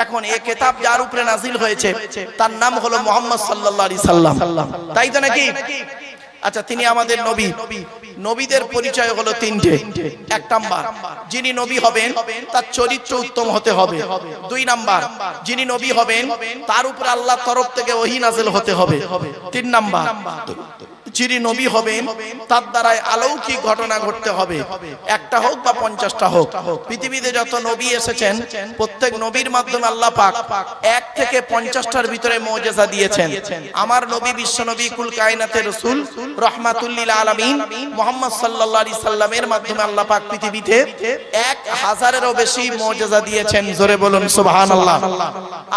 এখন এই কিতাব যার উপরে নাজিল হয়েছে তার নাম হলো মুহাম্মদ সাল্লাল্লাহু আলাইহি সাল্লাম, তাই তো নাকি? আচ্ছা, তিনি আমাদের নবী। নবীদের পরিচয় হলো তিনটে। এক নাম্বার, যিনি নবী হবেন তার চরিত্র উত্তম হতে হবে। দুই নাম্বার, যিনি নবী হবেন তার উপর আল্লাহর তরফ থেকে ওহী নাযিল হতে হবে। তিন নাম্বার, যিনি নবী হবেন তার দ্বারাই অলৌকিক ঘটনা ঘটতে হবে, একটা হোক বা 50টা হোক। পৃথিবীতে যত নবী এসেছেন প্রত্যেক নবীর মাধ্যমে আল্লাহ পাক 1 থেকে 50টার ভিতরে মুজিজা দিয়েছেন। আমার নবী বিশ্ব নবী কুল কায়নাতের রাসূল রাহমাতুল লিল আলামিন মুহাম্মদ সাল্লাল্লাহু আলাইহি সাল্লামের মাধ্যমে আল্লাহ পাক পৃথিবীতে 1000-এরও বেশি মুজিজা দিয়েছেন। জোরে বলুন সুবহানাল্লাহ।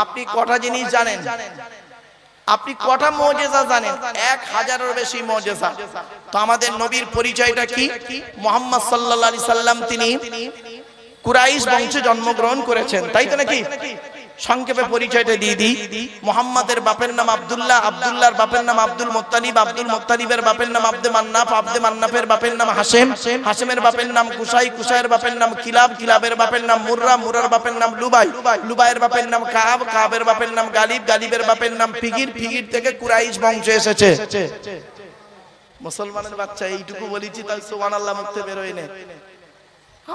আপনি কটা জিনিস জানেন? আপনি কটা মুজিজা জানেন? 1000-এরও বেশি মুজিজা। তো আমাদের নবীর পরিচয়টা কি? মুহাম্মদ সাল্লাল্লাহু আলাইহি সাল্লাম তিনি কুরাইশ বংশে জন্মগ্রহণ করেছেন, তাই তো নাকি? সংক্ষেপে পরিচয়টা দিয়ে দিই। মুহাম্মাদের বাপের নাম আব্দুল্লাহ, আব্দুল্লাহর বাপের নাম আব্দুল মুত্তালিব, আব্দুল মুত্তালিবের বাপের নাম আব্দে মান্নাফ, আব্দে মান্নাফের বাপের নাম হাশেম, হাশেমের বাপের নাম কুসাই, কুসাইয়ের বাপের নাম কিলাব, কিলাবের বাপের নাম মুররা, মুরার বাপের নাম লুবাই, লুবাইয়ের বাপের নাম কাব, কাবের বাপের নাম গালিব, গালিবের বাপের নাম ফিগির, ফিগির থেকে কুরাইশ বংশ এসেছে। মুসলমানের বাচ্চা এইটুকু বলেছি তাই সুবহানাল্লাহ মুখে বের হয় না।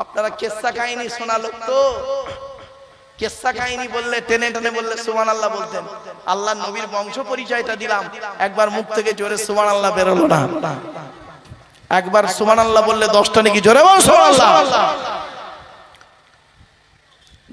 আপনারা কিসসা কাহিনী শোনা লোক তো, কিসসা কাহিনী বললে টেনে টেনে বললে সুবহানাল্লাহ বলতেন। আল্লাহর নবীর বংশ পরিচয়টা দিলাম, একবার মুখ থেকে জোরে সুবহানাল্লাহ বের হলো না। একবার সুবহানাল্লাহ বললে 10টা নাকি জোরে বল সুবহানাল্লাহ।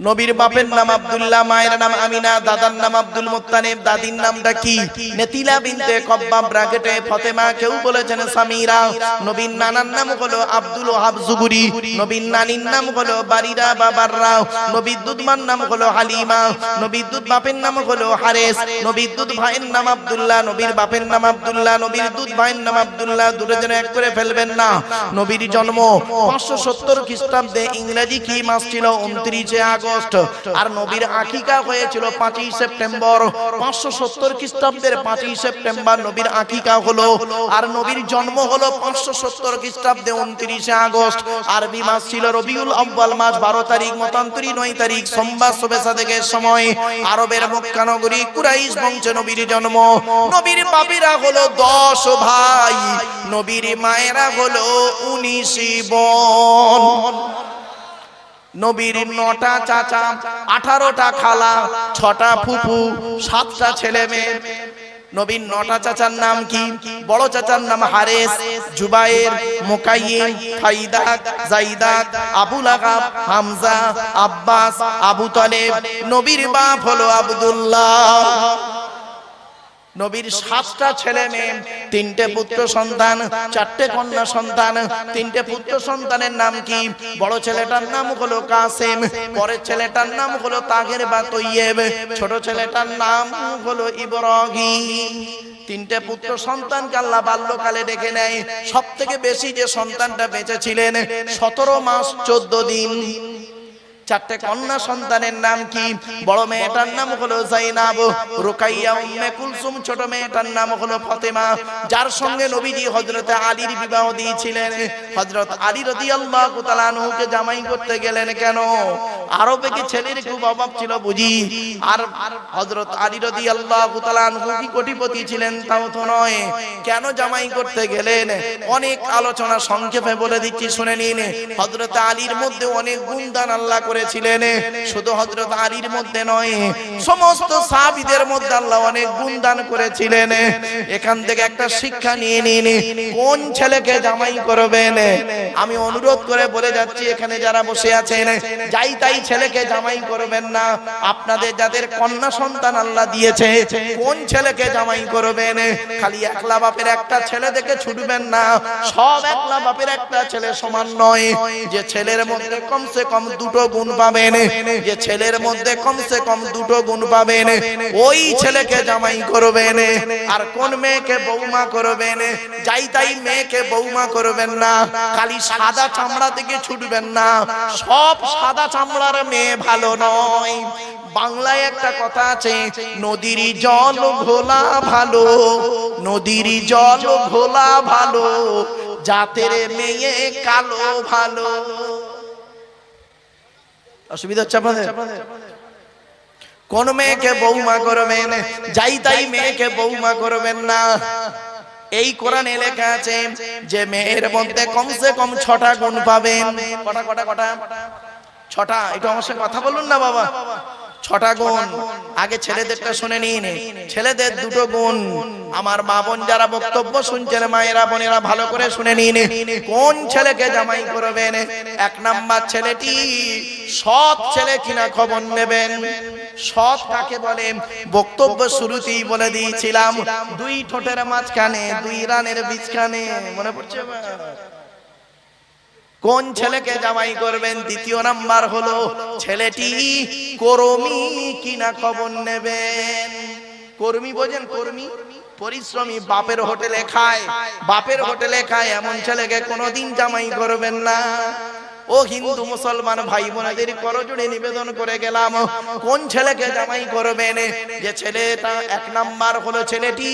নবীর বাপের নাম আব্দুল্লাহ, মায়ের নাম আমিনা, দাদার নাম আব্দুল মুত্তালিব, দাদির নামটা কি? নেতিলা বিনতে কব্বাব ব্র্যাকেটে ফাতেমা, কেউ বলেছেন সামিরা। নবীর নানার নাম হলো আব্দুল ওয়াহাব জুবুরি, নবীর নানির নাম হলো বারিরা বা বাররা, নবীর দুধমার নাম হলো হালিমা, নবীর দুধ বাপের নাম হলো হারেস, নবীর দুধ ভাইয়ের নাম আব্দুল্লাহ, নবীর বাপের নাম আব্দুল্লাহ, নবীর দুধ ভাইয়ের নাম আব্দুল্লাহ। দুটো যেন এক করে ফেলবেন না। নবীর জন্ম 570 খ্রিস্টাব্দে, ইংরেজি কি মাস ছিল? 29 আগস্ট। আর নবীর আকিকা হয়েছিল 5ই সেপ্টেম্বর। 570 খ্রিস্টাব্দের 5ই সেপ্টেম্বর নবীর আকিকা হলো। আর নবীর জন্ম হলো 570 খ্রিস্টাব্দে 29 আগস্ট। আরবি মাস ছিল রবিউল আউয়াল মাস, 12 তারিখ, মতান্তরী 9 তারিখ, সোমবার শবে সাদেকের সময়। আরবের মক্কা নগরী কুরাইশ বংশে নবীর জন্ম। নবীর বাপেরা হলো 10 ভাই, নবীর মায়েরা হলো 19 বোন। নবীর 9টা চাচা, 18টা খালা, 6টা ফুফু, 7টা ছেলে মেয়ে। নবীর 9টা চাচার নাম কি? বড় চাচার নাম হারেস, জুবায়ের, মুকাইয়িম, ফাইদাক, জাইদাক, আবু লাহাব, হামজা, আব্বাস, আবু তালেব। নবীর বাপ হলো আব্দুল্লাহ। নবীর 7টা ছেলে মেয়ে, 3টে পুত্র সন্তান, 4টে কন্যা সন্তান। 3টে পুত্র সন্তানের নাম কি? বড় ছেলেটার নাম হলো কাসেম, পরের ছেলেটার নাম হলো তাহের বা তৈয়েব, ছোট ছেলেটার নাম হলো ইব্রাহিম। 3টে পুত্র সন্তানকে আল্লাহ বাল্যকালে ডেকে নেয়। সব থেকে বেশি যে সন্তানটা বেঁচে ছিলেন 17 মাস 14 দিন। 4টে কন্যা সন্তানের নাম কি? বড় মেয়েটার নাম হলো জাইনাব, রুকাইয়া, উম্মে কুলসুম। ছোট মেয়েটার নাম হলো ফাতেমা, যার সঙ্গে নবীজি হযরত আলীর বিবাহ দিয়েছিলেন। হযরত আলী রাদিয়াল্লাহু তাআলা আনহুকে জামাই করতে গেলেন কেন? আরবে কি ছেলের খুব অভাব ছিল বুঝি? আর হযরত আলী রাদিয়াল্লাহু তাআলা আনহু কি কোটিপতি ছিলেন? তাও তো নয়। কেন জামাই করতে গেলেন? অনেক আলোচনা, সংক্ষেপে বলে দিচ্ছি শুনে নিন। হযরত আলীর মধ্যে অনেক গুণদান আল্লাহ করেছিলেন। শুধু হযরত আলীর মধ্যে নয়, সমস্ত সাহাবীদের মধ্যে আল্লাহ অনেক গুণদান করেছিলেন। এখান থেকে একটা শিক্ষা নিয়ে নিন, কোন ছেলেকে জামাই করবেন। আমি অনুরোধ করে বলে যাচ্ছি, এখানে যারা বসে আছেন, যাই তাই ছেলেকে জামাই করবেন না। আপনাদের যাদের কন্যা সন্তান আল্লাহ দিয়েছে, কোন ছেলেকে জামাই করবেন। খালি একলা বাপের একটা ছেলে দেখে ছুটবেন না। সব একলা বাপের একটা ছেলে সমান নয়। যে ছেলের মধ্যে কমসে কম 2টো গুণ পাবেন, যে ছেলের মধ্যে কমসে কম 2টো গুণ পাবেন, ওই ছেলেকে জামাই করবেন। আর কোন মেয়েকে বৌমা করবেন? যাই তাই মেয়েকে বৌমা করবেন না। খালি সাদা চামড়া থেকে ছুটবেন না। সব সাদা চামড়ার মেয়ে ভালো নয়। বাংলায় একটা কথা আছে, নদীর জল ঘোলা ভালো, নদীর জল ঘোলা ভালো, জাতের মেয়ে কালো ভালো। অসুবিধা হচ্ছে আপনাদের? কোন মেয়েকে বৌমা করবেন, যাই তাই মেয়েকে বৌমা করবেন না। এই কোরআনে লেখা আছে যে মেয়ের মধ্যে কমসে কম 6টা গুণ পাবেন। কটা কটা কটা 6টা। একটু আমার সাথে কথা বলুন না বাবা। 6টা গুণ। আগে ছেলেদেরটা শুনে নিন। ছেলেদের 2টো গুণ। আমার মা বোন যারা বক্তব্য শুনছেন, মায়েরা বোনেরা ভালো করে শুনে নিন। কোন ছেলেকে জামাই করবেন? 1 নাম্বার ছেলেটি সৎ ছেলে কিনা খবর নেবেন। সৎ কাকে বলে? বক্তব্য শুরুতেই বলে দিয়েছিলাম, 2 ঠোঁটের মাঝখানে 2 রানের বীজখানে। মনে পড়ছে? কোন ছেলেকে জামাই করবেন? 2য় নাম্বার হলো ছেলেটি কর্মী কিনা খবর নেবেন। কর্মী বোঝেন? কর্মী, পরিশ্রমী। বাপের হোটেলে খায়, বাপের হোটেলে খায় এমন ছেলেকে কোনোদিন জামাই করবেন না। ও হিন্দু মুসলমান ভাই বোনেদের করজোড়ে নিবেদন করে গেলাম, কোন ছেলেকে জামাই করবেন? যে ছেলেটা 1 নাম্বার হলো ছেলেটি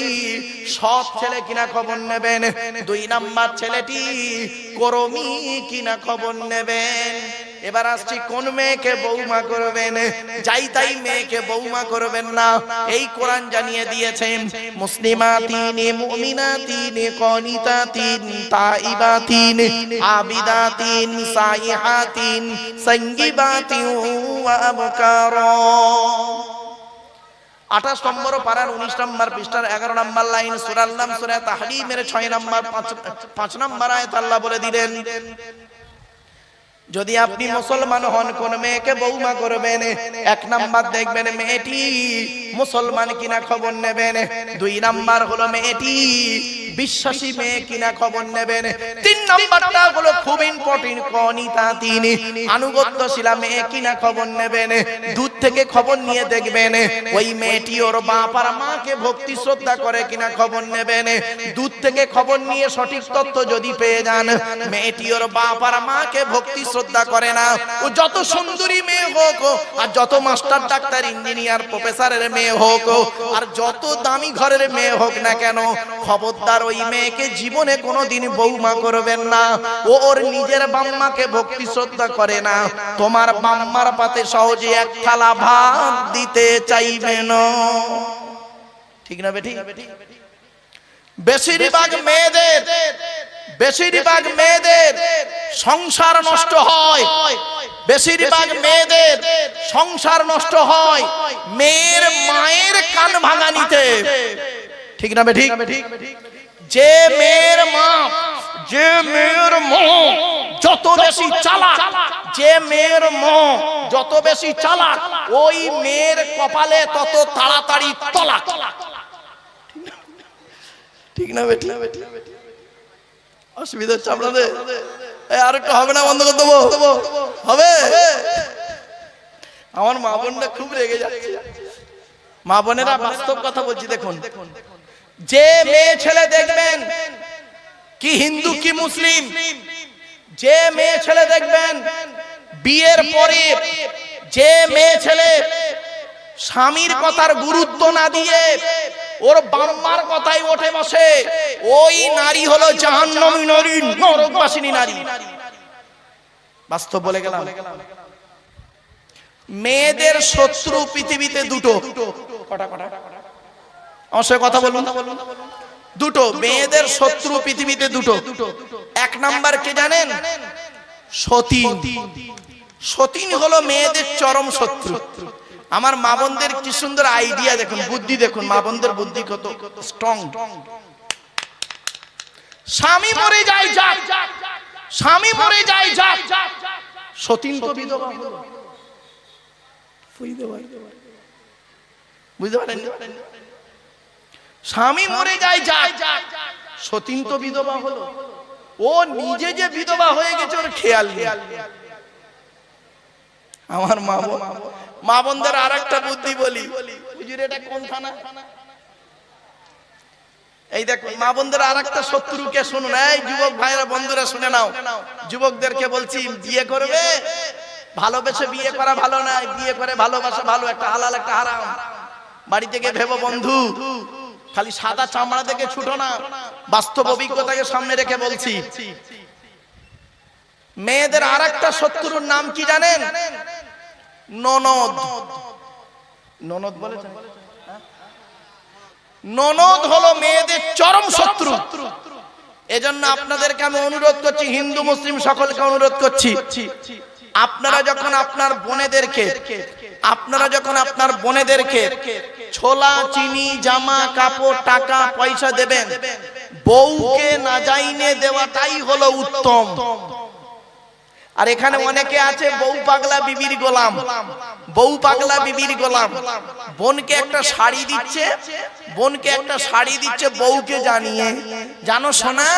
সৎ ছেলে কিনা খবর নেবেন। 2 নাম্বার ছেলেটি কর্মী কিনা খবর নেবেন। এবার আসছি কোন মেয়েকে বৌমা করবেন, যাই তাই মেয়েকে বৌমা করবেন না। এই কোরআন জানিয়ে দিয়েছেন, মুসলিমাতিন মুমিনাতিন কানিতাতিন তাইবাতিন আবিদাতিন সাইহাতিন সাঙ্গিবাতিন ওয়া আবকারা। 28 নম্বর পারার 19 নম্বর পৃষ্ঠার 11 নম্বর লাইন, সূরা আল-নাম সূরা তাহরীমের 6 নম্বর 5 নম্বর আয়াত আল্লাহ বলে দিলেন, যদি আপনি মুসলমান হন কোন মেয়েকে বৌমা করবেন, 1 নাম্বার দেখবেন মেয়েটি মুসলমান কিনা খবর নেবেন। 2 নাম্বার হলো মেয়েটি বিশ্বাসী মেয়ে কিনা খবর নেবেন। 3 নাম্বারটা হলো খুব ইম্পর্টেন্ট, কনিতা তিনি আনুগত্যশীলা মেয়ে কিনা খবর নেবেন। দূর থেকে খবর নিয়ে দেখবেন ওই মেয়েটি ওর বাপ আর মাকে ভক্তি শ্রদ্ধা করে কিনা খবর নেবেন। দূর থেকে খবর নিয়ে সঠিক তথ্য যদি পেয়ে যান মেয়েটি ওর বাপ আর মাকে ভক্তি শ্রদ্ধা করে না, ও যত সুন্দরী মেয়ে হোক আর যত মাস্টার ডাক্তার ইঞ্জিনিয়ার প্রফেসরের মেয়ে হোক আর যত দামি ঘরের মেয়ে হোক না কেন, খবরদার ওই মেয়েকে জীবনে কোনোদিন বৌমা করবেন না। ও ওর নিজের বাম্মাকে ভক্তি শ্রদ্ধা করে না, তোমার বাম্মার পাতে সহজে 1 থালা ভাত দিতে চাইবে না। ঠিক না বেটি? বেশিরভাগ মেয়েদের সংসার নষ্ট হয়, বেশিরভাগ মেয়েদের সংসার নষ্ট হয় মেয়ের মায়ের কান ভাঙানিতে। ঠিক না বেটি? যে মেয়ের মা যত বেশি চালাক, যে মেয়ের মা যত বেশি চালাক, ওই মেয়ের কপালে তত তাড়াতাড়ি তলাক। ঠিক না বেটি? অসুবিধা হচ্ছে আপনাদের? আর একটু হবে না? বন্ধ করে দেবো? হবে? আমার মা বোনরা খুব রেগে যাচ্ছে। মা বোনেরা বাস্তব কথা বলছি, দেখুন, যে মেয়ে ছেলে দেখবেন কি হিন্দু কি মুসলিম, যে মেয়ে ছেলে দেখবেন বিয়ের পরে যে মেয়ে ছেলে স্বামীর কথার গুরুত্ব না দিয়ে ওর বাম্মার কথাই ওঠে বসে, ওই নারী হলো জাহান্নামী নারী, নরকবাসিনী নারী। বাস্তব বলে গেলাম। মেয়েদের শত্রু পৃথিবীতে 2টো। কটা কটা আমার সাথে কথা বলুন। 2টো মেয়েদের শত্রু পৃথিবীতে 2টো। 1 নাম্বার কে জানেন? সতীন। সতীন হলো মেয়েদের চরম শত্রু। আমার মা বোনদের কি সুন্দর আইডিয়া দেখুন, বুদ্ধি দেখুন, মা বোনদের বুদ্ধি কত স্ট্রং। স্বামী মরে যায় যাক, স্বামী মরে যায় যাক, সতীন তো বিধবা হলো। বুঝতে পারেন? স্বামী মরে যায় যাক, সতীন তো বিধবা হলো। ও নিজে যে বিধবা হয়ে গেছে ওর খেয়াল নেই। আমার মা বোনদের আর একটা বুদ্ধি বলি, হুজুর এটা কোন থানা? এই দেখুন মা বোনদের আর একটা শত্রুকে শুনুন। এই যুবক ভাইরা বন্ধুরা শুনে নাও, যুবকদেরকে বলছি, বিয়ে করবে ভালোবেসে বিয়ে করা ভালো না, বিয়ে করে ভালোবাসা ভালো। একটা হালাল একটা হারাম। বাড়ি থেকে ভেবো বন্ধু, খালি সাদা চামড়া দেখে ছুটো না, বাস্তব অভিজ্ঞতাকে সামনে রেখে বলছি। মেয়েদের আর একটা শত্রুর নাম কি জানেন? ননদ। ননদ বলেছেন, ননদ হলো মেয়েদের চরম শত্রু। এজন্য আপনাদেরকে আমি অনুরোধ করছি, হিন্দু মুসলিম সকলকে অনুরোধ করছি, আপনারা যখন আপনার বোনেদেরকে ছোলা চিনি জামা কাপড় টাকা পয়সা দেবেন, বউকে না যাইনে দেওয়াটাই হলো উত্তম। আর এখানে অনেকে আছে বউ পাগলা বিবির গোলাম, বোনকে একটা শাড়ি দিচ্ছে, বউকে জানিয়ে, জানো সোনা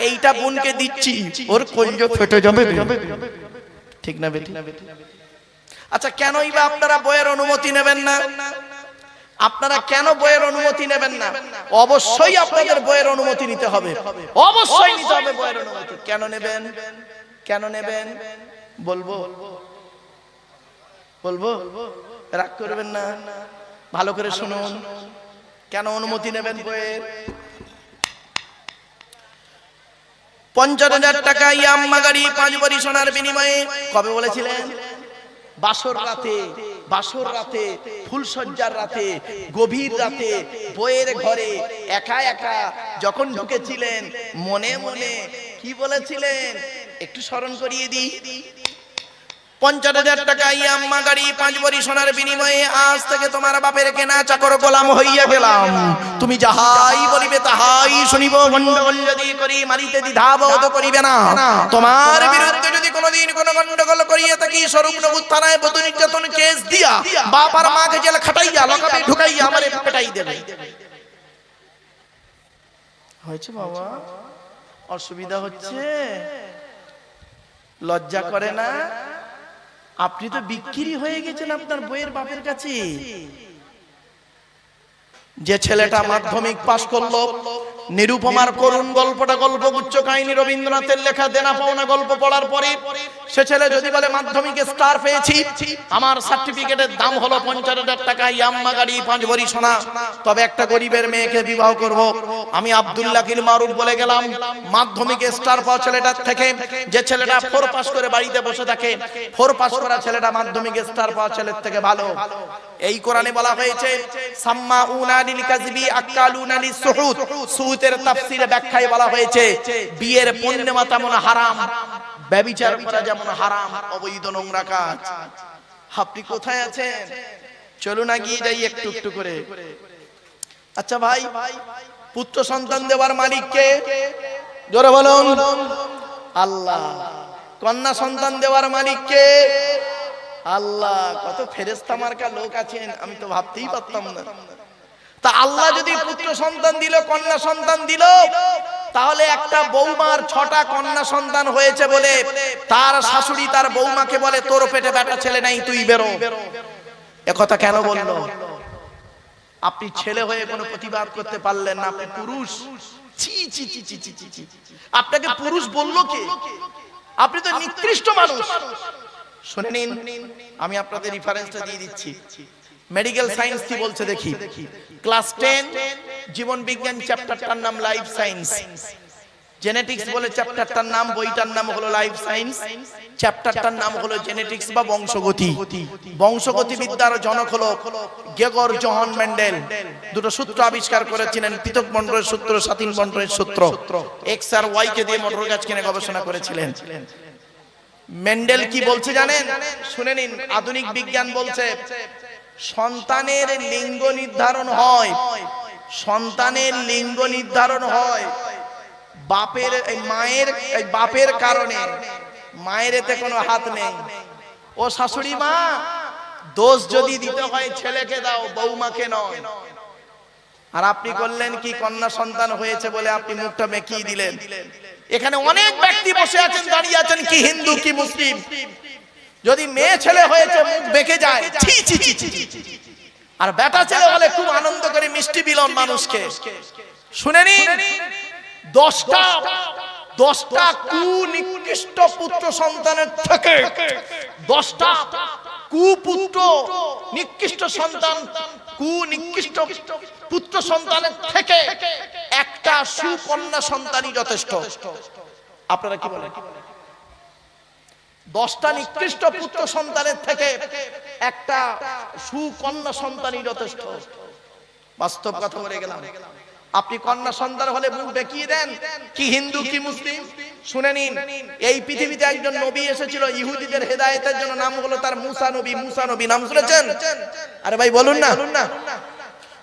এইটা বোনকে দিচ্ছি, ওর কলিজা ফেটে যাবে, ঠিক না বেটি? আচ্ছা কেনই বা আপনারা বইয়ের অনুমতি নেবেন না? আপনারা কেন বইয়ের অনুমতি নেবেন না? অবশ্যই আপনাদের বইয়ের অনুমতি নিতে হবে, অবশ্যই নিতে হবে বইয়ের অনুমতি। কেন নেবেন বলবো, রাগ করবেন না, ভালো করে শুনুন। কেন অনুমতি নেবেন বইয়ের? 50,000 টাকা ইয়াম্মা গাড়ি 5 ভরি সোনার বিনিময়ে, কবে বলেছিলেন? বাসর রাতে ফুলসজ্জার রাতে, গভীর রাতে, বইয়ের ঘরে একা একা যখন ঢুকেছিলেন, মনে মনে কি বলেছিলেন একটু স্মরণ করিয়ে দিই। 50,000 টাকা ইয়াম্মা গাড়ি 5 ভরি সোনার বিনিময়ে আজ থেকে তোমার বাপের কেনা চাকর গোলাম হইয়া গেলাম, তুমি যাহাই বলিবে তাহাই শুনিব, গন্ডগোল যদি করি মারিতে দ্বিধাবোধ করিবে না, তোমার বিরুদ্ধে যদি কোনোদিন কোনো গন্ডগোল করিয়া থাকি স্বরূপনগর থানায় বধূ নির্যাতন কেস দিয়া বাপ আর মাকে জেল খাটাইয়া লকাপে ঢুকাইয়া আমারে পেটাই দেবে। হয়েছে বাবা? অসুবিধা হচ্ছে? লজ্জা করে না? আপনি তো বিক্রি হয়ে গেছেন আপনার বইয়ের বাপের কাছে। যে ছেলেটা মাধ্যমিক পাশ করলো, নিরুপমার করুণ গল্পটা গল্পগুচ্ছ কাহিনী রবীন্দ্রনাথের লেখা দেনা পাওনা গল্প পড়ার পরে সে ছেলে যদি বলে মাধ্যমিকে স্টার পেয়েছি, আমার সার্টিফিকেটের দাম হলো 50,000 টাকা ইয়াম্মা গাড়ি 5 ভরি সোনা, তবে একটা গরিবের মেয়েকে বিবাহ করব, আমি আব্দুল্লাহ কিল মারুফ বলে গেলাম মাধ্যমিকে স্টার পাওয়া ছেলেটার থেকে যে ছেলেটা 4 পাস করে বাড়িতে বসে থাকে, 4 পাস করা ছেলেটা মাধ্যমিকে স্টার পাওয়া ছেলের থেকে ভালো। এই কোরআনে বলা হয়েছে সাম্মাউনা লিল কাযবি আকালুনা লিসুহুদ, সুহুদের তাফসীরে ব্যাখ্যায় বলা হয়েছে বিয়ের পূর্ণিমা তেমন হারাম, ব্যভিচার করা যেমন হারাম, অবৈধ নোংরা কাজ। আপনি কোথায় আছেন? চলুন এগিয়ে যাই একটু একটু করে। আচ্ছা ভাই, পুত্র সন্তান দেওয়ার মালিক কে? জোরে বলুন। আল্লাহ। কন্যা সন্তান দেওয়ার মালিক কে? আল্লাহ। কত ফেরেশতা মার্কা লোক আছেন, আমি তো ভাবতেই পারতাম না। তা আল্লাহ যদি পুত্র সন্তান দিল, কন্যা সন্তান দিল, তাহলে একটা বৌমার 6টা কন্যা সন্তান হয়েছে বলে তার শাশুড়ি তার বৌমাকে বলে তোর পেটে বেটা ছেলে নাই, তুই বেরো। একথা কেন বললো? আপনি ছেলে হয়ে কোনো প্রতিবাদ করতে পারলেন না, আপনি পুরুষ। ছি ছি ছি ছি ছি ছি, আপনাকে পুরুষ বললো কে? আপনি তো নিকৃষ্ট মানুষ। শুনে নিন, আমি আপনাদের রেফারেন্সটা দিয়ে দিচ্ছি। মেডিকেল সায়েন্স কি বলছে দেখি। ক্লাস 10 জীবন বিজ্ঞান চ্যাপ্টারটার নাম লাইফ সায়েন্স, জেনেটিক্স বলে চ্যাপ্টারটার নাম, বইটার নাম হলো লাইফ সায়েন্স, চ্যাপ্টারটার নাম হলো জেনেটিক্স বা বংশগতি। বংশগতি বিদ্যার জনক হলো গেগর জোহান মেন্ডেল। দুটো সূত্র আবিষ্কার করেছিলেন, পৃথক মন্ডলের সূত্র, স্বাধীন মন্ডলের সূত্র। এক্স আর ওয়াই কে দিয়ে মোটর গাছ কিনে গবেষণা করেছিলেন। মেন্ডেল কি বলছে জানেন? শুনে নিন। আধুনিক বিজ্ঞান বলছে সন্তানের লিঙ্গ নির্ধারণ হয়, সন্তানের লিঙ্গ নির্ধারণ হয় বাপের বাপের কারণে, মায়ের এতে কোনো হাত নেই। ও শাশুড়ি মা, দোষ যদি দিতে হয় ছেলেকে দাও, বৌমাকে নয়। আর আপনি করলেন কি? কন্যা সন্তান হয়েছে বলে আপনি মুখটা মেকিয়ে দিলেন। এখানে অনেক ব্যক্তি বসে আছেন, দাঁড়িয়ে আছেন, কি হিন্দু কি মুসলিম, যদি মেয়ে ছেলে হয়েছে মুখ বেঁকে যায়, ছি ছি ছি ছি। আর বেটা ছেলে হলে খুব আনন্দ করে মিষ্টি বিলন মানুষকে। শুনে নিন, 10টা কুনিকৃষ্ট পুত্র সন্তানের থেকে, 10টা কুপুত্র নিকৃষ্ট সন্তান, কুনিকৃষ্ট পুত্র সন্তানের থেকে একটা সুকন্যা সন্তানই যথেষ্ট। আপনারা কি বলেন? 10টা নিকৃষ্ট পুত্র সন্তানের থেকে একটা সুকন্যা সন্তানই যথেষ্ট। বাস্তব কথা বলে গেলাম। আপনি কন্যা সন্তান হলে মুখ দেখিয়ে দেন কি হিন্দু কি মুসলিম। শুনে নিন, এই পৃথিবীতে একজন নবী এসেছিল ইহুদিদের হেদায়েতের জন্য, নাম হলো তার মুসা নবী। মুসা নবী নাম শুনেছেন? আরে ভাই বলুন না।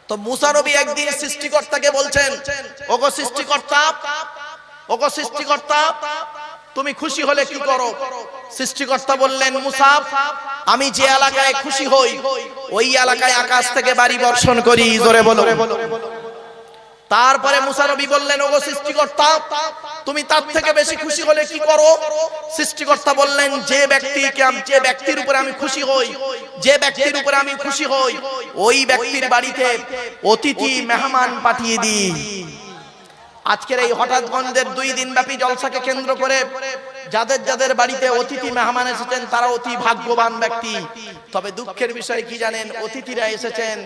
তো মুসা নবী একদিন সৃষ্টিকর্তাকে বলছেন, ওগো সৃষ্টিকর্তা, ওগো সৃষ্টিকর্তা, তুমি খুশি হলে কি করো? সৃষ্টিকর্তা বললেন, মুসা, আমি যে এলাকায় খুশি হই ওই এলাকায় আকাশ থেকে বাড়ি বর্ষণ করি। জোরে বলো। তারপরে মুসা নবী বললেন, ওগো সৃষ্টিকর্তা, তুমি তার থেকে বেশি খুশি হলে কি করো? সৃষ্টিকর্তা বললেন, যে ব্যক্তির উপরে আমি খুশি হই, যে ব্যক্তির উপরে আমি খুশি হই ওই ব্যক্তির বাড়িতে অতিথি মেহমান পাঠিয়ে দিই। আজকের এই হঠাৎগঞ্জের 2 দিন ব্যাপী জলসাকে কেন্দ্র করে যাদের যাদের বাড়িতে অতিথি মেহমান এসেছেন তারা অতি ভাগ্যবান ব্যক্তি। তবে দুঃখের বিষয় কি জানেন? অতিথিরা এসেছেন,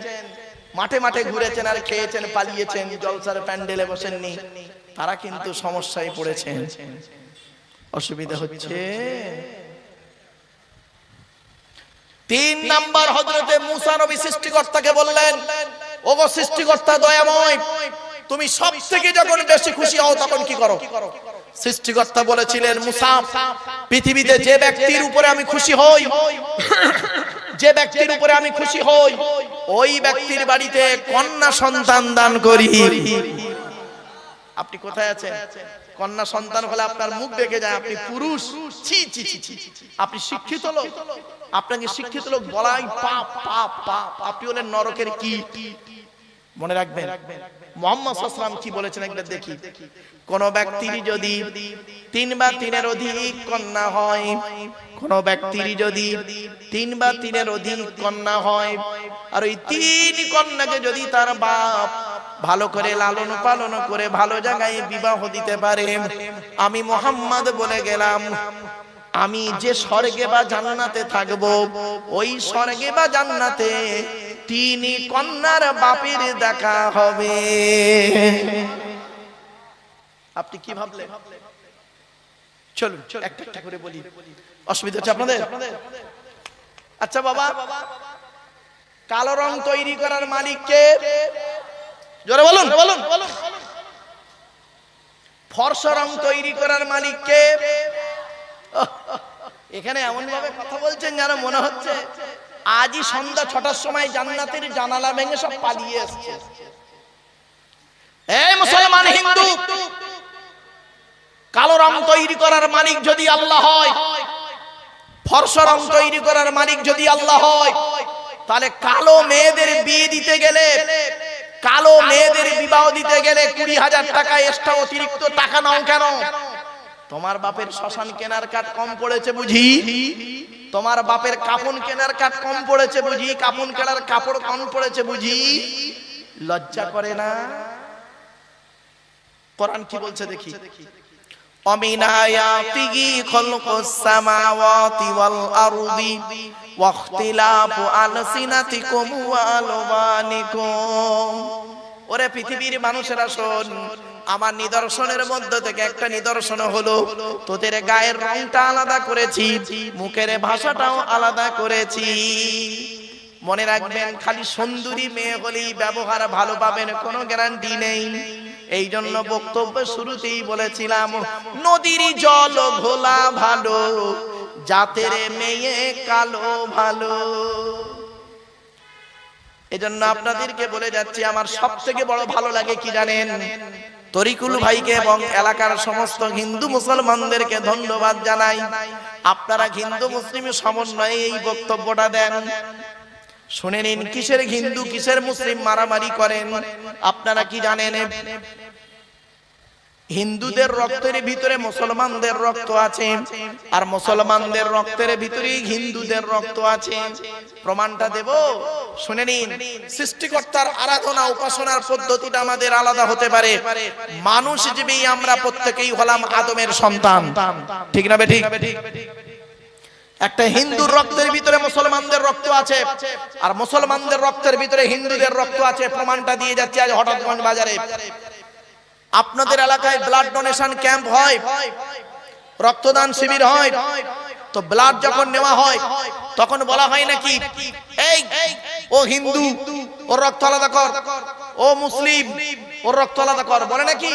মাঠে মাঠে ঘুরেছেন আর খেয়েছেন, পালিয়েছেন, জলসার প্যান্ডেলে বসেননি। তারা কিন্তু সমস্যায় পড়েছেন, অসুবিধা হচ্ছে। 3 নাম্বার, হযরতে মুসা নবী সৃষ্টিকর্তাকে বললেন, ওগো সৃষ্টিকর্তা দয়াময়, তুমি সব থেকে যখন বেশি খুশি হও তখন কি করো? সৃষ্টিকর্তা বলেছিলেন, মুসা, পৃথিবীতে যে ব্যক্তির উপরে আমি খুশি হই, যে ব্যক্তির উপরে আমি খুশি হই ওই ব্যক্তির বাড়িতে কন্যা সন্তান দান করি। আপনি কোথায় আছেন? কন্যা সন্তান হলে আপনার মুখ দেখে যায় আপনি পুরুষ। ছি ছি ছি, আপনি শিক্ষিত লোক, আপনাকে শিক্ষিত লোক বলাই পাপ পাপ পাপ। আপনি হলেন নরকের কি। মনে রাখবেন মুহাম্মদ সাল্লাল্লাহু আলাইহি ওয়াসাল্লাম কি বলেছেন একবার দেখি। কোন ব্যক্তির যদি 3 বা 3-এর অধিক কন্যা হয়, কোন ব্যক্তির যদি 3 বা 3-এর অধিক কন্যা হয়, আর ওই 3 কন্যাকে যদি তার বাপ ভালো করে লালন পালন করে ভালো জায়গায় বিবাহ দিতে পারে, আমি মুহাম্মদ বলে গেলাম, আমি যে স্বর্গে বা জান্নাতে থাকবো ওই স্বর্গে বা জান্নাতে 3 কন্যার বাপের দেখা হবে। আপনি কি ভাবলেন? চলুন একটা একটা করে বলি, অসুবিধা হচ্ছে আপনাদের? আচ্ছা বাবা, কালো রং তৈরি করার মালিক কে? জোরে বলুন। ফর্সা রং তৈরি করার মালিক কে? এখানে এমন ভাবে কথা বলছেন যেন মনে হচ্ছে আজই সন্ধ্যা 6টার সময় জান্নাতের জানালা ভেঙে সব পালিয়ে আসছে। এই মুসলমান হিন্দু, কালো রং তৈরি করার মালিক যদি আল্লাহ হয়, ফর্সা রং তৈরি করার মালিক যদি আল্লাহ হয়, তাহলে কালো মেয়েদের বিয়ে দিতে গেলে, কালো মেয়েদের বিবাহ দিতে গেলে 20,000 টাকা এক্সট্রা অতিরিক্ত টাকা নাও কেন? তোমার বাপের শ্মশান কেনার কাঠ কম পড়েছে বুঝি? তোমার বাপের কাপড় কেনার কাঠ কম পড়েছে বুঝি? কাপড় কেনার কাপড় কম পড়েছে বুঝি? লজ্জা করে না? কোরআন কি বলছে দেখি। ومن آياته خلق السماوات والأرض واختلاف ألسنتكم وألوانكم। ওরে পৃথিবীর মানুষেরা শোন, আমার নিদর্শনের মধ্যে থেকে একটা নিদর্শন হলো তোদের গায়ের রংটা আলাদা করেছি, মুখের ভাষাটাও আলাদা করেছি। মনে রাখবেন, খালি সুন্দরী মেয়ে হলেই ব্যবহার ভালো পাবেন কোনো গ্যারান্টি নেই। এই জন্য বক্তব্যের শুরুতেই বলেছিলাম, নদীর জল ঘোলা ভালো, জাতের মেয়ে কালো ভালো। এজন্য আপনাদেরকে বলে যাচ্ছি, আমার সব থেকে বড় ভালো লাগে কি জানেন? তরিকুল ভাইকে এবং এলাকার সমস্ত হিন্দু মুসলমানদেরকে ধন্যবাদ জানাই। আপনারা হিন্দু মুসলিমের সমন্বয়ে এই বক্তব্যটা দেন। শুনে নিন, কিসের হিন্দু কিসের মুসলিম মারামারি করেন আপনারা কি জানেন? হিন্দুদের রক্তের ভিতরে মুসলমানদের রক্ত আছে, আর মুসলমানদের রক্তের ভিতরে হিন্দুদের রক্ত আছে। প্রমাণটা দেব, শুনে নিন। সৃষ্টিকর্তার আরাধনা উপাসনার পদ্ধতিটা আমাদের আলাদা হতে পারে। মানুষ হিসেবে আমরা প্রত্যেকেই হলাম আদমের সন্তান, ঠিক না বেঠিক? একটা হিন্দুর রক্তের ভিতরে মুসলমানদের রক্ত আছে, আর মুসলমানদের রক্তের ভিতরে হিন্দুদের রক্ত আছে। প্রমাণটা দিয়ে যাচ্ছে আজ হঠাৎগঞ্জ বাজারে। আপনাদের এলাকায় ব্লাড ডোনেশন ক্যাম্প হয়, রক্তদান শিবির হয়। তো ব্লাড যখন নেওয়া হয় তখন বলা হয় নাকি এই ও হিন্দু ওর রক্ত আলাদা কর, ও মুসলিম ওর রক্ত আলাদা কর, বলে নাকি?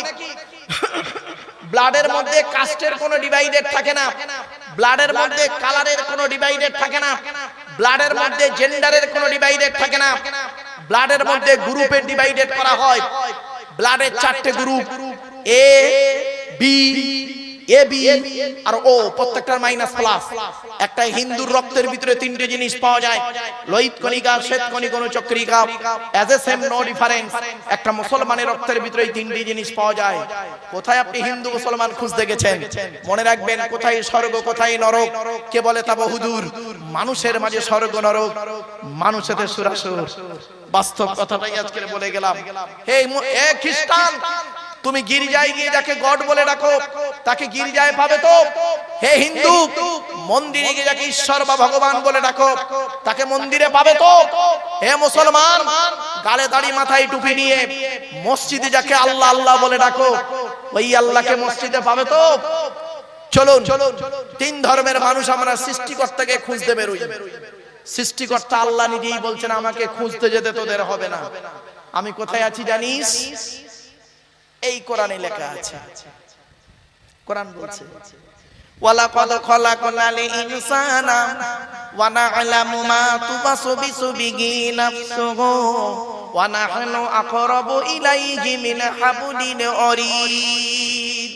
ব্লাডের মধ্যে কাস্টের কোনো ডিভাইডেড থাকে না, ব্লাডের মধ্যে কালারের কোনো ডিভাইডেড থাকে না, ব্লাডের মধ্যে জেন্ডারের কোনো ডিভাইডেড থাকে না, ব্লাডের মধ্যে গ্রুপের ডিভাইডেড করা হয়। ব্লাডের 4টে group, A B, A B আর ও, প্রত্যেকটার মাইনাস প্লাস। একটা হিন্দুর রক্তের ভিতরে 3টে জিনিস পাওয়া যায়, লোহিত কণিকা, শ্বেত কণিকা, অনুচক্রিকা, as a same no difference. একটা মুসলমানের রক্তের ভিতরে এই 3টি জিনিস পাওয়া যায়। কোথায় আপনি হিন্দু মুসলমান খুঁজতে গেছেন? মনে রাখবেন, কোথায় স্বর্গ কোথায় নরক কে বলে তা বহুদূর। মানুষের মাঝে স্বর্গ নরক, মানুষেতে সুরাসুর। বাস্তব কথাটাই আজকে বলে গেলাম। হে খ্রিস্টান, তুমি গির্জায় গিয়ে যাকে গড বলে ডাকো তাকে গির্জায় পাবে তো। হে হিন্দু, মন্দিরে গিয়ে যাকে ঈশ্বর বা ভগবান বলে ডাকো তাকে মন্দিরে পাবে তো। হে মুসলমান, গালে দাড়ি মাথায় টুপি নিয়ে মসজিদে যাকে আল্লাহ আল্লাহ বলে ডাকো ওই আল্লাহকে মসজিদে পাবে তো। চলুন, 3 ধর্মের মানুষ আমরা সৃষ্টিকর্তাকে খুঁজতে বেরোই। সৃষ্টিকর্তা আল্লাহ নিজেই বলছেন, আমাকে খুঁজতে যেতে তোদের হবে না। আমি কোথায় আছি জানিস? এই কোরআনে লেখা আছে। কোরআন বলছে, ওয়ালাকাদ খলাকনাল ইনসানা ওয়া না'লামু মা তুওয়াসবিসু বিহি নাফসুহু ওয়া নাহনু আকরাবু ইলাইহি মিন হাবলিল ওয়ারিদ।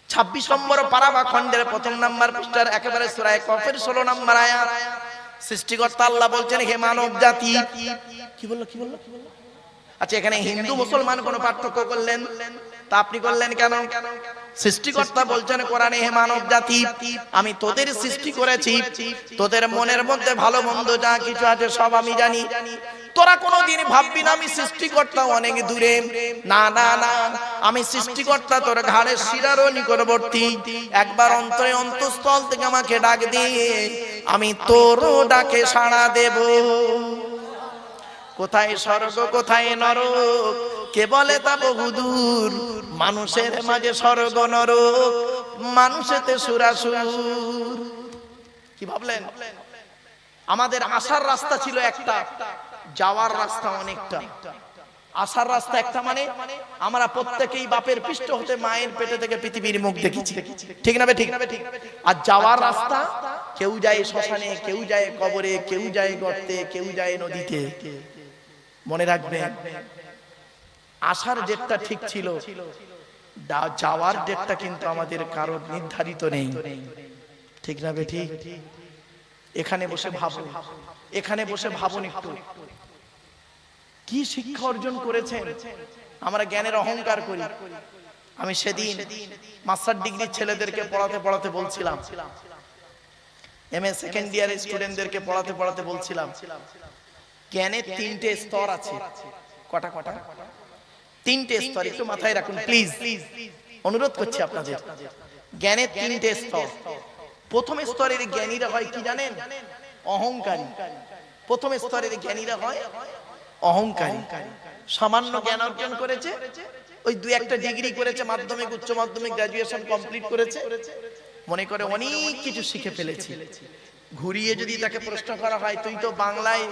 26 নম্বর পারা বা খণ্ডের 1 নম্বর পৃষ্ঠার একেবারে সূরা কফের 16 নম্বর আয়াত। সৃষ্টিকর্তা আল্লাহ বলছেন, হে মানব জাতি। কি বললো? আচ্ছা, এখানে হিন্দু মুসলমান কোন পার্থক্য করলেন? তা আপনি করলেন কেন? সৃষ্টিকর্তা বলছেন কোরআনে, হে মানব জাতি, আমি তোদের সৃষ্টি করেছি, তোদের মনের মধ্যে ভালো মন্দ যা কিছু আছে সব আমি জানি। তোরা কোনোদিন ভাববি না আমি সৃষ্টিকর্তা অনেক দূরে। না না না, আমি সৃষ্টিকর্তা তোর ঘাড়ের শিরারও নিকটবর্তী। একবার অন্তরে অন্তঃস্থল থেকে আমাকে ডাক দিয়ে আমি তোরও ডাকে সাড়া দেব। কোথায় স্বর্গ কোথায় নরক কে বলে তা বহুদূর। মানুষের মাঝে স্বর্গ নরক, মানুষেতে সুরাসুর। কি ভাবলেন? আমাদের আসার রাস্তা ছিল একটা, যাওয়ার রাস্তা অনেকটা। আসার রাস্তা একটা মানে আমরা প্রত্যেকেই বাপের পৃষ্ঠ হতে মায়ের পেটে থেকে পৃথিবীর মুখ দেখেছি, ঠিক না? ঠিক। আর যাওয়ার রাস্তা, কেউ যায় শ্মশানে, কেউ যায় কবরে, কেউ যায় গর্তে, কেউ যায় নদীতে। মনে রাখবেন, আসার ডেটটা ঠিক ছিল, যাওয়ার ডেটটা কিন্তু আমাদের কারোর নির্ধারিত নেই, ঠিক না? ঠিক। এখানে বসে ভাবুন, এখানে বসে ভাবুন একটু, কি শিক্ষা অর্জন করেছেন? আমরা জ্ঞানের অহংকার করি। আমি সেদিন মাস্টার ডিগ্রি ছেলেদেরকে পড়াতে পড়াতে বলছিলাম, এমএ সেকেন্ড ইয়ারের স্টুডেন্টদেরকে পড়াতে পড়াতে বলছিলাম, জ্ঞানের 3টে স্তর আছে। কটা? 3টে স্তর, একটু মাথায় রাখুন প্লিজ, অনুরোধ করছি আপনাদের। জ্ঞানের 3টে স্তর। প্রথম স্তরের জ্ঞানীরা হয় কি জানেন? অহংকারী। প্রথম স্তরের জ্ঞানীরা হয় অহংকারী। সামান্য জ্ঞান অর্জন করেছে, ওই 2-1টা ডিগ্রি করেছে, মাধ্যমিক, উচ্চ মাধ্যমিক, গ্রাজুয়েশন কমপ্লিট করেছে, মনে করে অনেক কিছু শিখে ফেলেছে। ঘুরিয়ে যদি তাকে প্রশ্ন করা হয়, তুই তো বাংলায়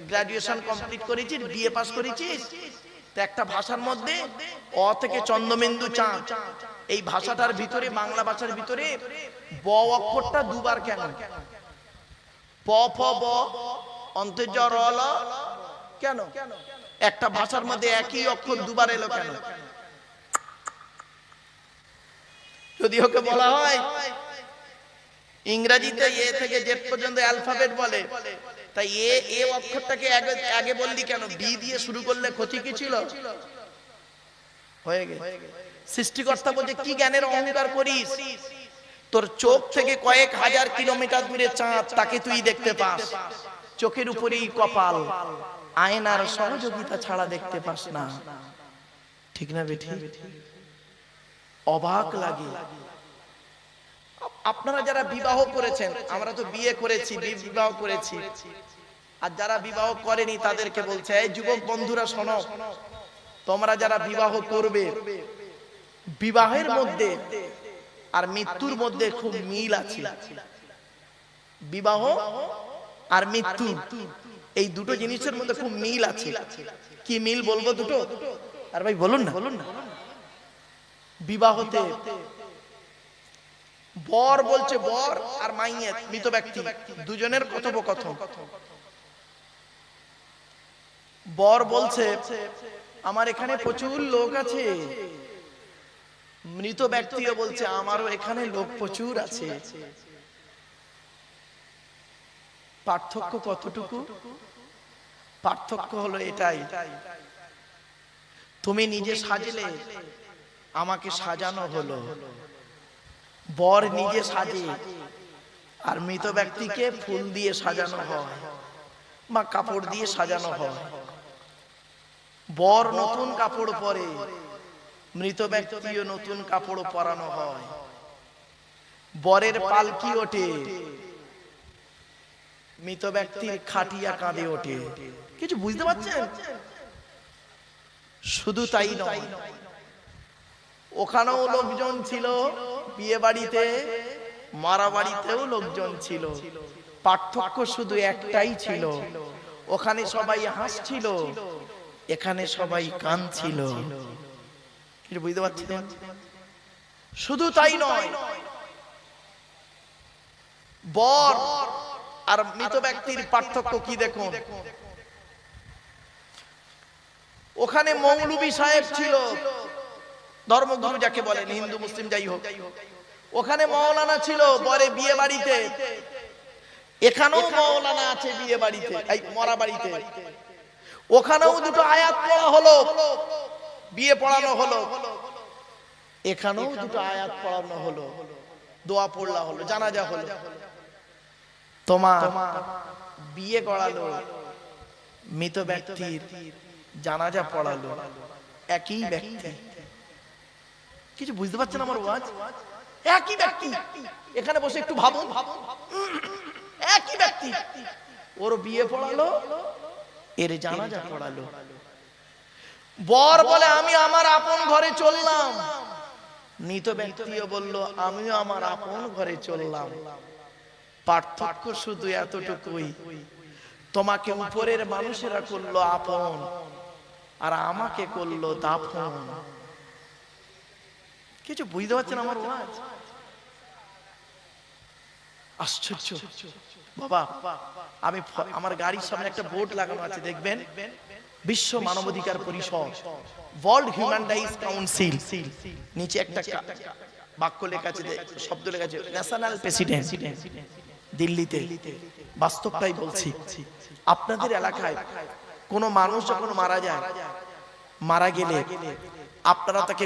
গ্রাজুয়েশন কমপ্লিট করেছিস, বিএ পাস করেছিস, তো একটা ভাষার মধ্যে অ থেকে চন্দ্রবিন্দু চাঁদ, এই ভাষাটার ভিতরে, বাংলা ভাষার ভিতরে ব অক্ষরটা 2বার কেন? প ফ ব অন্তর্জ র ল কেন? একটা ভাষার মধ্যে একই অক্ষর 2বার এলো কেন? যদি ওকে বলা হয় ইংরেজিতে এ থেকে জেড পর্যন্ত অ্যালফাবেট বলে, তাই এ অক্ষরটাকে আগে বললি কেন? বি দিয়ে শুরু করলে ক্ষতি কি ছিল? হয়ে গেছে। সৃষ্টিকর্তা বলছে, কি জ্ঞানের অহংকার করিস? তোর চোখ থেকে কয়েক হাজার কিলোমিটার দূরে চাঁদ, তাকে তুই দেখতে পাস। চোখের উপরেই কপাল, আয়নার সহযোগিতা ছাড়া দেখতে পাস না, ঠিক না বেঠি? অবাক লাগে। আপনারা যারা বিবাহ করেছেন, আমরা তো বিয়ে করেছি, বিবাহ করেছি, আর যারা বিবাহ করেনি তাদেরকে বলছে, এই যুবক বন্ধুরা শোনো, তোমরা যারা বিবাহ করবে, বিবাহের মধ্যে আর মৃত্যুর মধ্যে খুব মিল আছে। বিবাহ আর মৃত্যু এই দুটো জিনিসের মধ্যে খুব মিল আছে। কি মিল বলবো দুটো? আর ভাই বলুন না। বিবাহতে বর বলছে, বর আর মাইয়ের মৃত ব্যক্তি দুজনের কথোপকথন। বর বলছে আমার এখানে প্রচুর লোক আছে, মৃত ব্যক্তিও বলছে আমারও এখানে লোক প্রচুর আছে। পার্থক্য কতটুকু? পার্থক্য হলো এটাই, তুমি নিজে সাজলে, আমাকে সাজানো হলো। বর নিজে সাজে আর মৃত ব্যক্তিকে ফুল দিয়ে সাজানো হয় বা কাপড় দিয়ে সাজানো হয়। বর নতুন কাপড় পরে, মৃত ব্যক্তিও নতুন কাপড় পরানো হয়। বরের পালকি ওঠে, মৃত ব্যক্তির খাটিয়া কাঁধে ওঠে। কিছু বুঝতে পারছেন? শুধু তাই নয়, ওখানেও লোকজন ছিল, বিয়ে বাড়িতে, মারা বাড়িতেও লোকজন ছিল। পার্থক্য শুধু একটাই ছিল, ওখানে সবাই হাসছিল, এখানে সবাই কাঁদছিল। কিছু বুঝতে পারছেন? শুধু তাই নয়, বর আর মৃত ব্যক্তির পার্থক্য কি দেখুন। ওখানে মৌলবী সাহেব ছিল, ধর্মগুরু যাকে বলেন, হিন্দু মুসলিম যাই হোক। ওখানে মৌলানা ছিল বরে বিয়ে বাড়িতে, এখানেও মৌলানা আছে বিয়ে বাড়িতে, এই মরা বাড়িতে। ওখানেও দুটো আয়াত পড়া হলো, বিয়ে পড়ানো হলো, এখানেও দুটো আয়াত পড়ানো হলো, দোয়া পড়লা হলো, জানাজা হলো। তোমার বিয়ে করালো, মৃত ব্যক্তির জানাজা পড়ালো, একই ব্যক্তি। কিছু বুঝতে পারছেন আমার ওয়াজ? একই ব্যক্তি। এখানে বসে একটু ভাবুন, একই ব্যক্তি, ওর বিয়ে পড়ালো, এর জানাজা পড়ালো। বর বলে আমি আমার আপন ঘরে চললাম, মৃত ব্যক্তিও বলল আমিও আমার আপন ঘরে চললাম। পার্থক্য শুধু এতটুকুই, তোমাকে উপরের মানুষেরা করলো আপন আর আমাকে করলো দাফন। কিছু বুঝতে পারছেন আমার ওয়াজ? আশ্চর্য বাবা। আমি আমার গাড়ির সামনে একটা বোর্ড লাগানো আছে, দেখবেন, বিশ্ব মানবাধিকার পরিষদ, ওয়ার্ল্ড হিউম্যান রাইটস কাউন্সিল। নিচে একটা বাক্য লেখা আছে, শব্দ লেখা আছে ন্যাশনাল প্রেসিডেন্ট। দিল্লিতে বাস্তবটাই বলছি। আপনাদের এলাকায় কোন মানুষ যখন মারা যায়, মারা গেলে আপনারা তাকে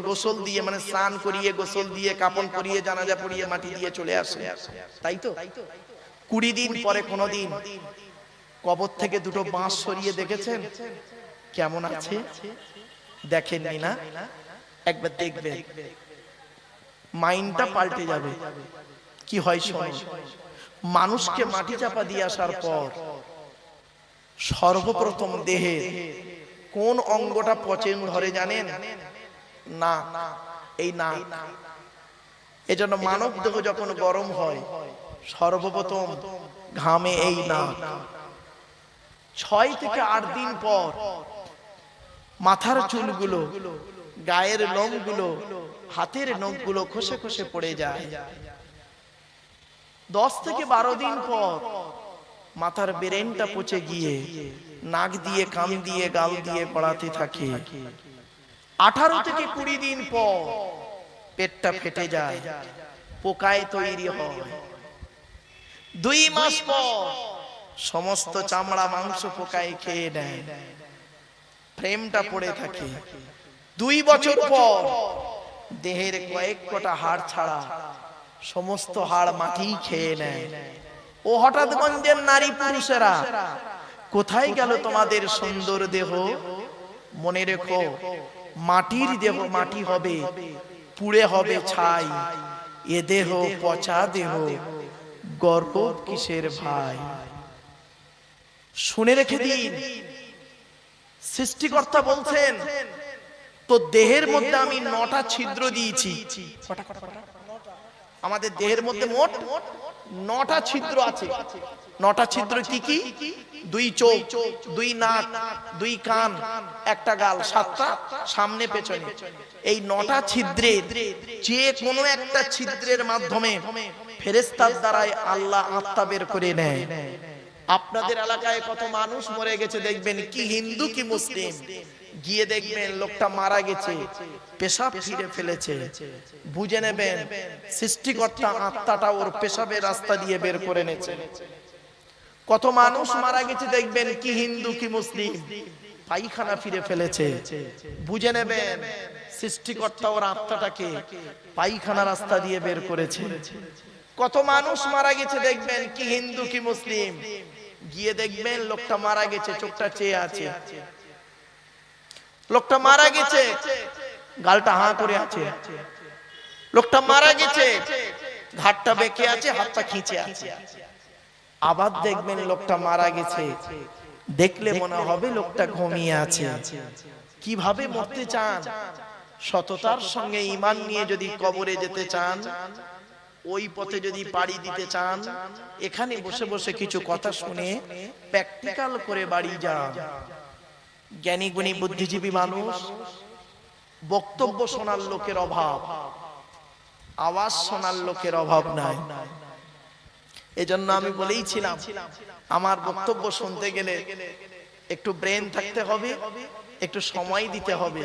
গোসল দিয়ে, মানে স্নান করিয়ে, গোসল দিয়ে, কাপন পরিয়ে, জানাজা পরিয়ে, মাটি দিয়ে চলে আসে, তাই তো? 20 দিন পরে কোনদিন কবর থেকে দুটো বাঁশ সরিয়ে দেখেছেন কেমন আছে? দেখেননি না? একবার দেখবেন, মাইন্ডটা পাল্টে যাবে। কি হয় শোনো, মানুষকে মাটি চাপা দিয়ে আসার পর সর্বপ্রথম দেহে কোন অঙ্গটা পচন ধরে জানেন? না, এই না। এজন্য মানব দেহ যখন গরম হয় সর্বপ্রথম ঘামে এই না। 6 থেকে 8 দিন পর মাথার চুলগুলো, গায়ের লোমগুলো, হাতের নখগুলো খসে খসে পড়ে যায়। 10 থেকে 12 দিন পর মাথার ব্রেনটা পচে গিয়ে নাক দিয়ে, কান দিয়ে, গাল দিয়ে পড়াতে থাকে। 18 থেকে 20 দিন পর পেটটা ফেটে যায়, পোকায় তৈরি হয়। 2 মাস পর সমস্ত চামড়া মাংস পোকায় খেয়ে নেয়, ফ্রেমটা পড়ে থাকে। 2 বছর পর দেহের কয়েক কটা হাড় ছাড়া সমস্ত হাড় মাটি খেয়ে নেয়। ও হঠাৎ গঞ্জের নারী পুরুষেরা, কোথায় গেল তোমাদের সুন্দর দেহ? মনে রেখো, মাটির দেহ মাটি হবে, পুড়ে হবে ছাই। এ দেহ পচা দেহ, গর্ব কিসের ভাই? শুনে রেখে দিন, সৃষ্টিকর্তা বলছেন তো দেহের মধ্যে আমি 9টা ছিদ্র দিয়েছি। আমাদের দেহের মধ্যে মোট 9টা ছিদ্র আছে। 9টা ছিদ্র কি কি? 2 চোখ, 2 নাক, 2 কান, একটা গাল, 7টা সামনে পেছনে। এই 9টা ছিদ্রের যে কোনো একটা ছিদ্রের মাধ্যমে ফেরেশতার দ্বারাই আল্লাহ আত্মা বের করে নেয়। আপনাদের এলাকায় কত মানুষ মরে গেছে দেখবেন, কি হিন্দু কি মুসলিম, গিয়ে দেখবেন লোকটা মারা গেছে, পেশাব ফিরে ফেলেছে, বুঝে নেবেন সৃষ্টিকর্তা আত্মাটা ওর পেশাবের রাস্তা দিয়ে বের করে নেছে। কত মানুষ মারা গেছে দেখবেন, কি হিন্দু কি মুসলিম, পায়খানা ফিরে ফেলেছে, বুঝে নেবেন সৃষ্টিকর্তা ওর আত্মাটাকে পায়খানা রাস্তা দিয়ে বের করেছে। কত মানুষ মারা গেছে দেখবেন, কি হিন্দু কি মুসলিম, গিয়ে দেখবেন লোকটা মারা গেছে, চোখটা চেয়ে আছে, লোকটা মারা গেছে গালটা হাঁ করে আছে, লোকটা মারা গেছে ঘাটটা বেঁকে আছে, হাতটা খিঁচে আছে। আবার দেখবেন লোকটা মারা গেছে, দেখলে মনে হবে লোকটা ঘুমিয়ে আছে। কিভাবে মরতে চান? সততার সঙ্গে ঈমান নিয়ে যদি কবরে যেতে চান, ওই পথে যদি পাড়ি দিতে চান, এখানে বসে বসে কিছু কথা শুনে প্র্যাকটিক্যাল করে বাড়ি যান। জ্ঞানী গুণী বুদ্ধিজীবী মানুষ, বক্তব্য শোনার লোকের অভাব, আওয়াজ শোনার লোকের অভাব নাই। এজন্য আমি বলেইছিলাম, আমার বক্তব্য শুনতে গেলে একটু ব্রেন থাকতে হবে, একটু সময় দিতে হবে,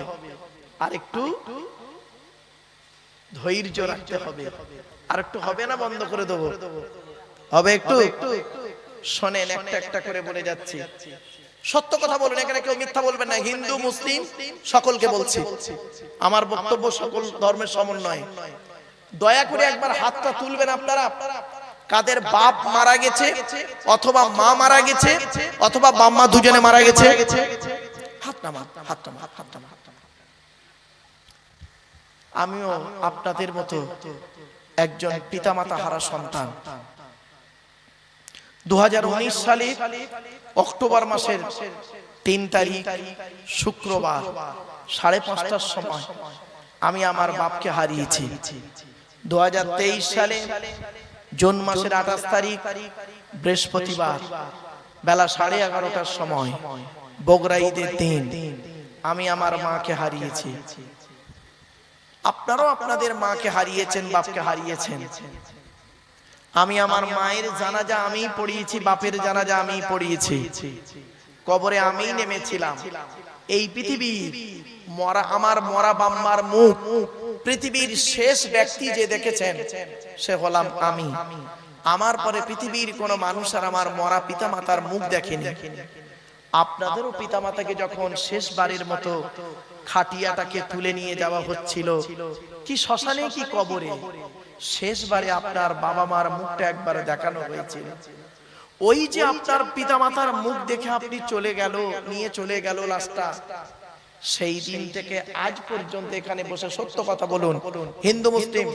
আর একটু ধৈর্য রাখতে হবে। আর একটু হবে না, বন্ধ করে দেবো, হবে একটু শোনেন, একটা একটা করে বলে যাচ্ছি। সত্য কথা বলুন, এখানে কেউ মিথ্যা বলবেন না। হিন্দু মুসলিম সকলকে বলছি, আমার বক্তব্য সকল ধর্মের সমন্বয়। দয়া করে একবার হাতটা তুলবেন আপনারা, কাদের বাপ মারা গেছে অথবা মা মারা গেছে অথবা বাম্মা দুজনে মারা গেছে, হাত নামান, হাত নামান, হাত নামান। আমিও আপনাদের মতো একজন পিতামাতা হারা সন্তান। 2019 সালে অক্টোবর মাসের 3 তারিখ শুক্রবার 5:30টার সময় আমি আমার বাপকে হারিয়েছি। 2023 সালে জুন মাসের 28 তারিখ বৃহস্পতিবার বেলা 11:30টার সময় বগরা ঈদের দিন আমি আমার মাকে হারিয়েছি। আপনারাও আপনাদের মাকে হারিয়েছেন, বাপকে হারিয়েছেন। আমি আমার মায়ের জানাজা আমিই পড়িয়েছি, বাপের জানাজা আমিই পড়িয়েছি। কবরে আমিই নেমেছিলাম। এই পৃথিবীর মরা, আমার মরা বাম্মার মুখ পৃথিবীর শেষ ব্যক্তি যে দেখেছেন সে হলাম আমি। আমার পরে পৃথিবীর কোনো মানুষ আর আমার মরা পিতামাতার মুখ দেখেনি। আপনাদেরও পিতামাতাকে যখন শেষবারের মতো খাটিয়াটাকে তুলে নিয়ে যাওয়া হচ্ছিল, কি শ্মশানে কি কবরে, শেষবারে আপনার বাবা মার মুখটা একবার দেখানো হয়েছিল। ওই যে আপনার পিতামাতার মুখ দেখে আপনি চলে গেল, নিয়ে চলে গেল লাশটা, সেই দিন থেকে আজ পর্যন্ত এখানে বসে সত্য কথা বলুন, হিন্দু মুসলিম,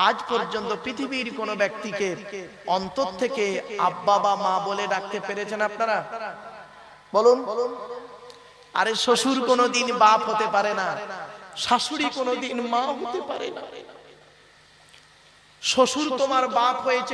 আজ পর্যন্ত পৃথিবীর কোন ব্যক্তিকে অন্তর থেকে আব্বা বা মা বলে ডাকতে পেরেছেন আপনারা? বলুন। আরে শ্বশুর কোনোদিন বাপ হতে পারে না, শাশুড়ি কোনোদিন মা হতে পারে না। শ্বশুর তোমার বাপ হয়েছে